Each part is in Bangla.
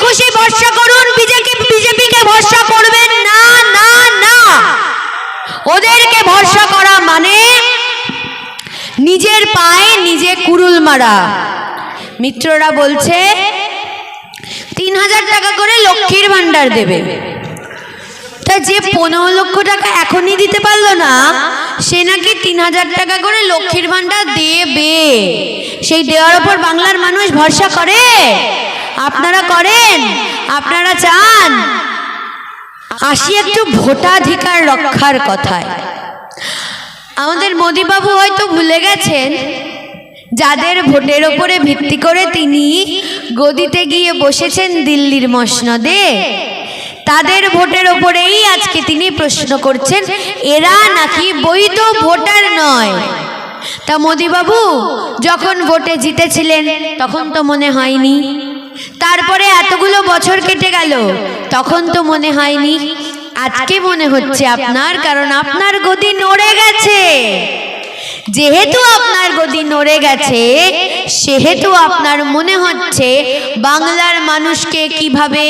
খুশি ভরসা করুন, বিজেপিকে ভরসা করবেন না, না না। ওদেরকে ভরসা করা মানে নিজের পায়ে নিজে কুড়ুল মারা। মিত্ররা বলছে 3000 টাকা করে লক্ষ্মীর ভান্ডার দেবে। তা যে 15 লক্ষ টাকা এখনই দিতে পারলো না, সে নাকি 3000 টাকা করে লক্ষ্মীর ভান্ডার দেবে। সেই দেওয়ার ওপর বাংলার মানুষ ভরসা করে? আপনারা করেন? আপনারা চান? আসি একটু ভোটাধিকার রক্ষার কথায়। আমাদের মোদিবাবু হয়তো ভুলে গেছেন, যাদের ভোটের ওপরে ভিত্তি করে তিনি গদিতে গিয়ে বসেছেন দিল্লির মসনদে, তাদের ভোটের ওপরেই আজকে তিনি প্রশ্ন করছেন এরা নাকি বৈধ ভোটার নয়। তা মোদিবাবু যখন ভোটে জিতেছিলেন তখন তো মনে হয়নি, তারপরে এতগুলো বছর কেটে গেল তখন তো মনে হয়নি, আজকে মনে হচ্ছে আপনার, কারণ আপনার গদি নড়ে গেছে। যেহেতু আপনার গদি নড়ে গেছে, সেহেতু আপনার মনে হচ্ছে বাংলার মানুষকে কিভাবে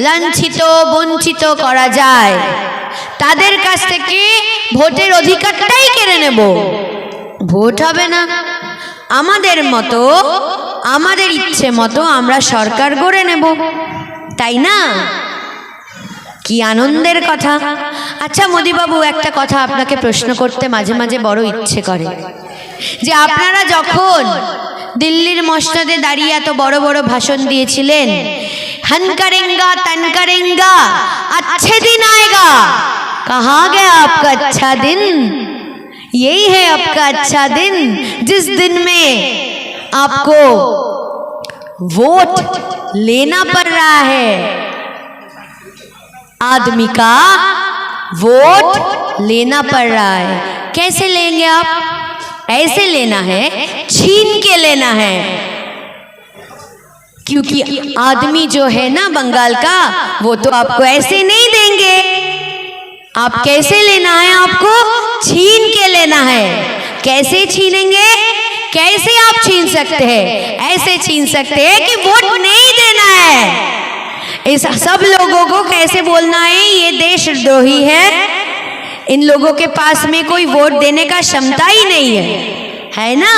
লাঞ্ছিত বঞ্চিত করা যায়, তাদের কাছ থেকে ভোটের অধিকারটাই কেড়ে নেব। ভোট হবে না, আমাদের মতো আমাদের ইচ্ছে মতো আমরা সরকার গড়ে নেব, তাই না? কি আনন্দের কথা। আচ্ছা মোদিবাবু, একটা কথা আপনাকে প্রশ্ন করতে মাঝে মাঝে বড় ইচ্ছে করে, যে আপনারা যখন দিল্লির মসনদে দাঁড়িয়ে এত বড় বড় ভাষণ দিয়েছিলেন, হন করেঙ্গা তন করেঙ্গা अच्छे दिन आएगा, कहाँ गया आपका अच्छा दिन? यही है आपका अच्छा दिन, जिस दिन में आपको वोट लेना पड़ रहा है। आदमी का वोट लेना पड़ रहा है। कैसे लेंगे आप? ऐसे लेना है, छीन के लेना है, क्योंकि आदमी जो है ना बंगाल का, वो तो आपको ऐसे नहीं देंगे। आप कैसे लेना है? आपको छीन के लेना है। कैसे छीनेंगे? कैसे आप छीन सकते हैं? ऐसे छीन सकते हैं कि वोट नहीं देना है। इस सब लोगों को कैसे बोलना है ये देशद्रोही है, इन लोगों के पास में कोई वोट देने का क्षमता ही नहीं है ना?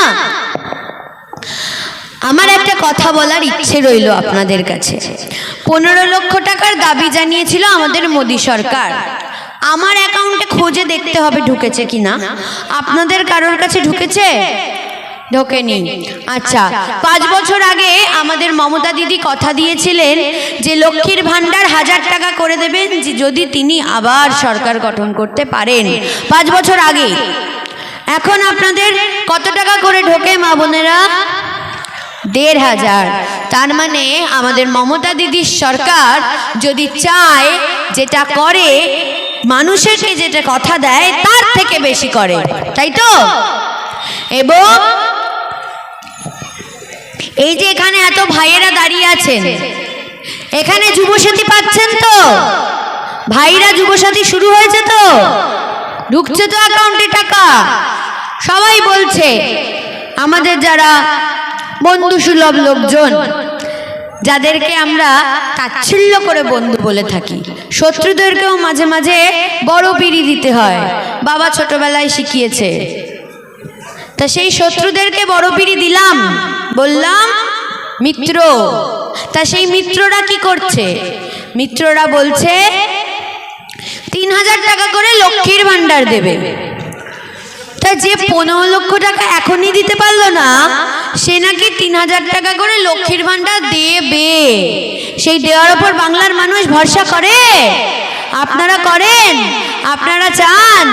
আমার একটা কথা বলার ইচ্ছে রইল আপনাদের কাছে। 15 লক্ষ টাকার দাবি জানিয়েছিল আমাদের মোদি সরকার। আমার অ্যাকাউন্টে খোঁজে দেখতে হবে ঢুকেছে কিনা। আপনাদের কারোর কাছে ঢুকেছে? ঢোকেনি। আচ্ছা, 5 বছর আগে আমাদের মমতা দিদি কথা দিয়েছিলেন যে লক্ষ্মীর ভান্ডার 1000 টাকা করে দেবেন যদি তিনি আবার সরকার গঠন করতে পারেন। 5 বছর আগে। এখন আপনাদের কত টাকা করে ঢোকে মা বোনেরা? 1500। তার মানে আমাদের মমতা দিদির সরকার যদি চায়, যেটা করে, মানুষকে যেটা কথা দেয় তার থেকে বেশি করে, তাই তো? এবং এই যে এখানে এত ভাইয়েরা দাঁড়িয়ে আছেন, এখানে যুবসাথী পাচ্ছেন তো? ভাইরা যুবসাথী শুরু হয়েছে তো? ঢুকছে তো অ্যাকাউন্টে টাকা? সবাই বলছে, আমাদের যারা বন্ধু সুলভ লোকজন, যাদেরকে আমরা তাচ্ছিল্য করে বন্ধু বলে থাকি, শত্রুদেরকেও মাঝে মাঝে বড় পিড়ি দিতে হয়, বাবা ছোটবেলায় শিখিয়েছে। তা সেই শত্রুদেরকে বড় পিড়ি দিলাম, বললাম মিত্র। তা সেই মিত্ররা কি করছে? মিত্ররা বলছে 3000 টাকা করে লক্ষ্মীর ভান্ডার দেবে। তা যে 15 লক্ষ টাকা এখনই দিতে পারলো না, সে নাকি 3000 টাকা করে লক্ষ্মীর ভান্ডার দেবে। সেই দেওয়ার ওপর বাংলার মানুষ ভরসা করে? আপনারা করেন? আপনারা চান?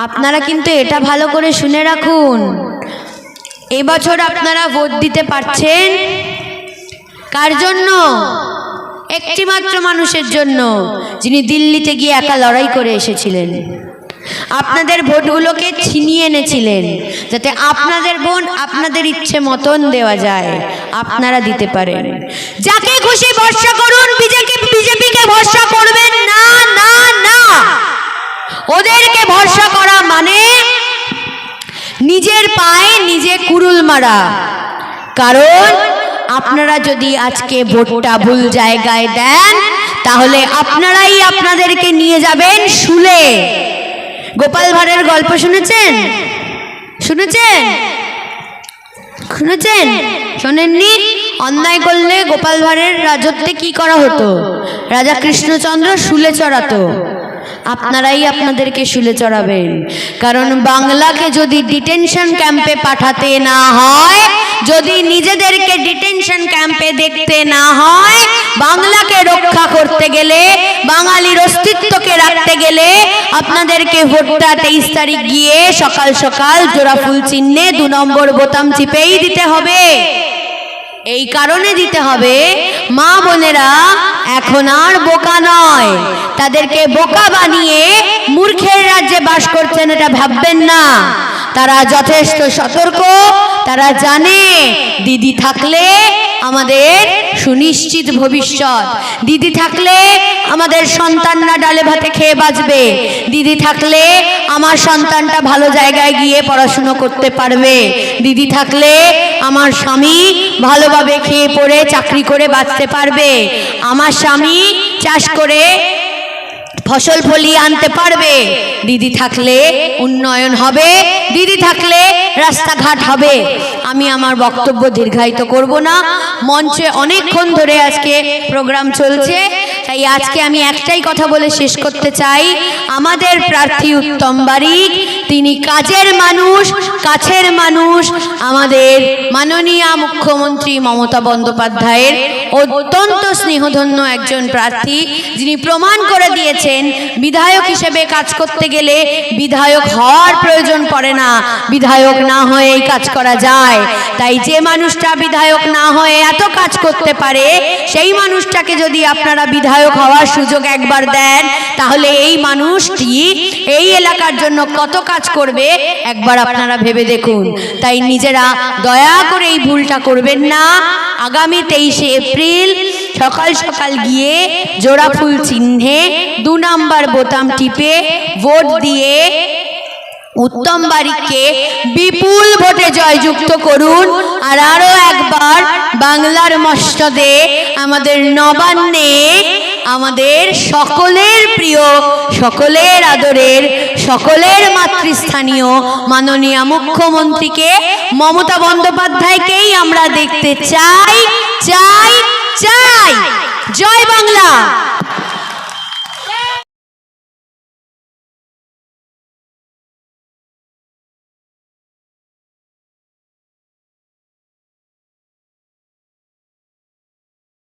আপনারা কিন্তু এটা ভালো করে শুনে রাখুন, এবছর আপনারা ভোট দিতে পারছেন কার জন্য? একটি মাত্র মানুষের জন্য, যিনি দিল্লিতে গিয়ে একা লড়াই করে এসেছিলেন, আপনাদের ভোটগুলোকে ছিনিয়ে এনেছিলেন, যাতে আপনাদের ভোট আপনাদের ইচ্ছে মতন দেওয়া যায়, আপনারা দিতে পারেন। যাকে খুশি ভরসা করুন, বিজেপিকে ভরসা করবেন না, না না। ওদেরকে ভরসা করা মানে নিজের পায়ে নিজে কুড়ুল মারা। কারণ আপনারা যদি আজকে ভোটটা ভুল জায়গায় দেন তাহলে আপনারাই আপনাদেরকে নিয়ে যাবেন শুলে। গোপাল ভাঁড়ের গল্প শুনেছেন? শুনেছেন? শুনেছেন? শোনেননি? অন্যায় করলে গোপাল ভাঁড়ের রাজত্বে কি করা হতো? রাজা কৃষ্ণচন্দ্র শুলে চড়াতো। আপনারাই আপনাদেরকে শুলে চড়াবেন, কারণ বাংলাকে যদি ডিটেনশন ক্যাম্পে পাঠাতে না হয়, যদি নিজেদেরকে ডিটেনশন ক্যাম্পে দেখতে না হয়, বাংলাকে রক্ষা করতে গেলে, বাঙালির অস্তিত্বকে রাখতে গেলে আপনাদেরকে ভোটটা 23 তারিখ গিয়ে সকাল সকাল জোড়া ফুল চিহ্নে 2 নম্বর বোতাম চিপেই দিতে হবে। এই কারণে দিতে হবে, মা বোনেরা এখন আর বোকা নয়। তাদেরকে বোকা বানিয়ে মূর্খের রাজ্যে বাস করছেন এটা ভাববেন না। তারা যথেষ্ট সতর্ক, তারা জানে দিদি থাকলে আমাদের সুনিশ্চিত ভবিষ্যৎ, দিদি থাকলে আমাদের সন্তানরা ডালে ভাতে খেয়ে বাঁচবে, দিদি থাকলে আমার সন্তানটা ভালো জায়গায় গিয়ে পড়াশুনো করতে পারবে, দিদি থাকলে আমার স্বামী ভালোভাবে খেয়ে পড়ে চাকরি করে বাঁচতে পারবে, আমার স্বামী চাষ করে ফসল ফলিয়ে আনতে পারবে, দিদি থাকলে উন্নয়ন হবে, দিদি থাকলে রাস্তাঘাট হবে। আমি আমার বক্তব্য দীর্ঘায়িত করব না, মঞ্চে অনেকক্ষণ ধরে আজকে প্রোগ্রাম চলছে, তাই আজকে আমি একটাই কথা বলে শেষ করতে চাই। আমাদের প্রার্থী উত্তম বারিক, তিনি কাজের মানুষ, কাছের মানুষ, আমাদের মাননীয় মুখ্যমন্ত্রী মমতা বন্দ্যোপাধ্যায়ের অত্যন্ত স্নেহধন্য একজন প্রার্থী, যিনি প্রমাণ করে দিয়েছেন বিধায়ক হিসেবে কাজ করতে গেলে বিধায়ক হওয়ার প্রয়োজন পড়ে না, বিধায়ক না হয়েই কাজ করা যায়। তাই যে মানুষটা বিধায়ক না হয়ে এত কাজ করতে পারে, সেই মানুষটাকে যদি আপনারা বিধায়ক হওয়ার সুযোগ একবার দেন, তাহলে এই মানুষটি এই এলাকার জন্য কত কাজ করবে একবার আপনারা ভেবে দেখুন। তাই নিজেরা দয়া করে এই ভুলটা করবেন না। আগামী 23শে এপ্রিল সকাল সকাল গিয়ে জোড়া ফুল চিহ্নে 2 নম্বর বোতাম টিপে ভোট দিয়ে উত্তম বারিককে বিপুল ভোটে জয়যুক্ত করুন। আর আরো একবার বাংলার মসনদে, আমাদের নবান্নে, আমাদের সকলের প্রিয়, সকলের আদরের, সকলের মাতৃস্থানীয় মাননীয় মুখ্যমন্ত্রীকে মমতা বন্দ্যোপাধ্যায়কেই আমরা দেখতে চাই, চাই, চাই। জয় বাংলা।